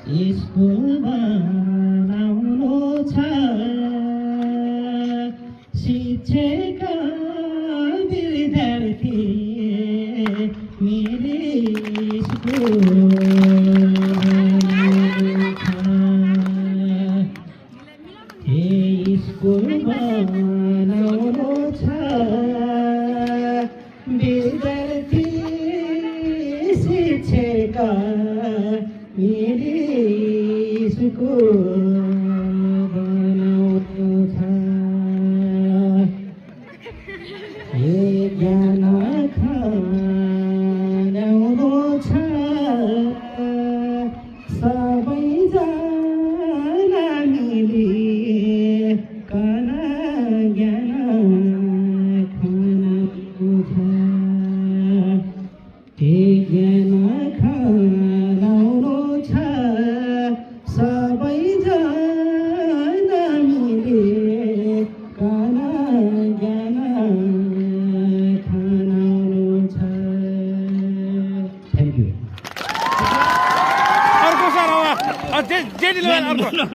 School बनाउनु छ शिक्षाका विद्यार्थी मेरे स्कुल स्कुल बनाउनु छ विद्यार्थी शिक्षाका मेरे स्कुल बनाउनु छ ज्ञान खनाउनु छ सबैजना मिलिकन ज्ञान खनाउनु छ ज्ञान खनाउनु छ सबैजना मिलिकन ज्ञान खनाउनु छ। Thank you. अर्को सर अब जेडी लेभल अर्को